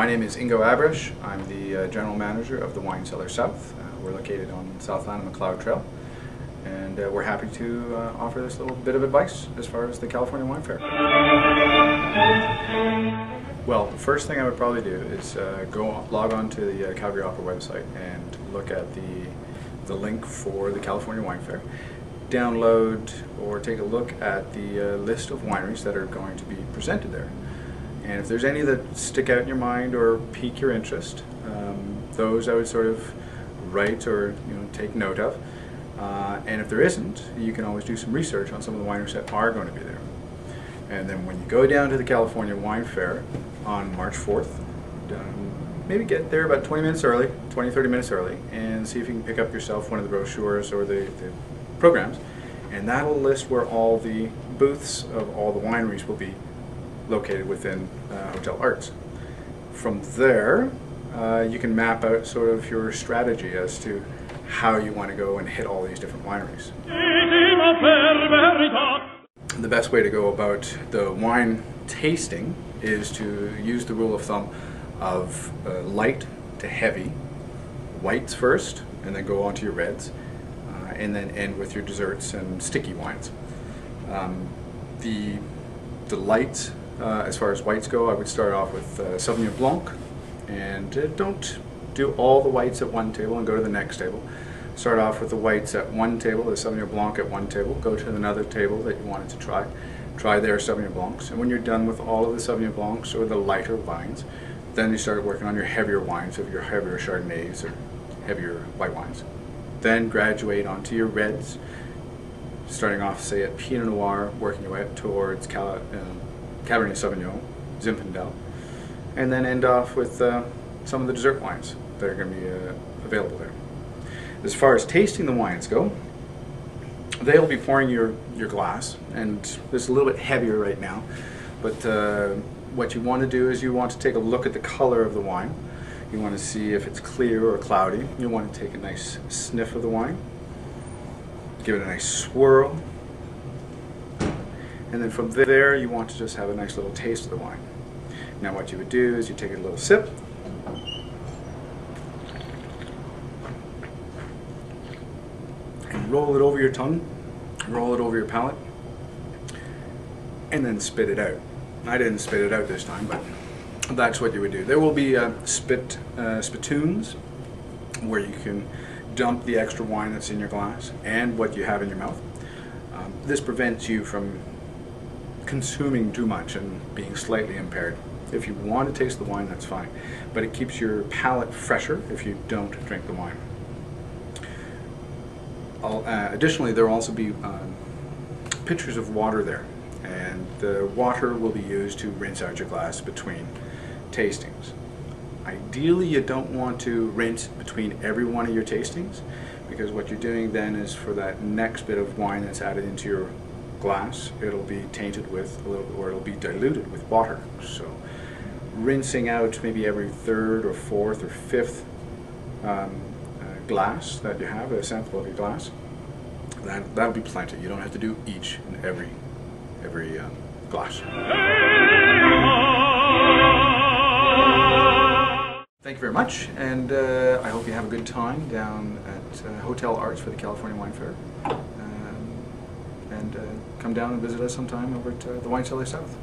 My name is Ingo. I'm the General Manager of the Wine Cellar South. We're located on Southland and McLeod Trail, and we're happy to offer this little bit of advice as far as the California Wine Fair. Well, the first thing I would probably do is log on to the Calgary Opera website and look at the link for the California Wine Fair. Download or take a look at the list of wineries that are going to be presented there. And if there's any that stick out in your mind or pique your interest, those I would sort of write or take note of. And if there isn't, you can always do some research on some of the wineries that are going to be there. And then when you go down to the California Wine Fair on March 4th, maybe get there about 20 minutes early, 20-30 minutes early, and see if you can pick up yourself one of the brochures or the programs. And that'll list where all the booths of all the wineries will be located within Hotel Arts. From there, you can map out sort of your strategy as to how you want to go and hit all these different wineries. The best way to go about the wine tasting is to use the rule of thumb of light to heavy, whites first, and then go on to your reds, and then end with your desserts and sticky wines. The lights, as far as whites go, I would start off with Sauvignon Blanc, and don't do all the whites at one table and go to the next table. Start off with the whites at one table, the Sauvignon Blanc at one table, go to another table that you wanted to try their Sauvignon Blancs, and when you're done with all of the Sauvignon Blancs or the lighter wines, then you start working on your heavier wines, of your heavier Chardonnays or heavier white wines. Then graduate onto your reds, starting off, say, at Pinot Noir, working your way up towards Cabernet Sauvignon, Zinfandel, and then end off with some of the dessert wines that are going to be available there. As far as tasting the wines go, they'll be pouring your glass, and it's a little bit heavier right now, but what you want to do is you want to take a look at the color of the wine. You want to see if it's clear or cloudy. You want to take a nice sniff of the wine, give it a nice swirl, and then from there you want to just have a nice little taste of the wine. Now what you would do is you take a little sip, and roll it over your tongue, roll it over your palate, and then spit it out. I didn't spit it out this time, but that's what you would do. There will be spittoons where you can dump the extra wine that's in your glass and what you have in your mouth. This prevents you from consuming too much and being slightly impaired. If you want to taste the wine, that's fine, but it keeps your palate fresher if you don't drink the wine. Additionally, there will also be pitchers of water there, and the water will be used to rinse out your glass between tastings. Ideally, you don't want to rinse between every one of your tastings, because what you're doing then is for that next bit of wine that's added into your glass, it'll be tainted with a little bit, or it'll be diluted with water. So rinsing out maybe every third or fourth or fifth glass that you have, a sample of your glass, that'll be plenty. You don't have to do each and every glass. Thank you very much, and I hope you have a good time down at Hotel Arts for the California Wine Fair. And come down and visit us sometime over at the Wine Cellar South.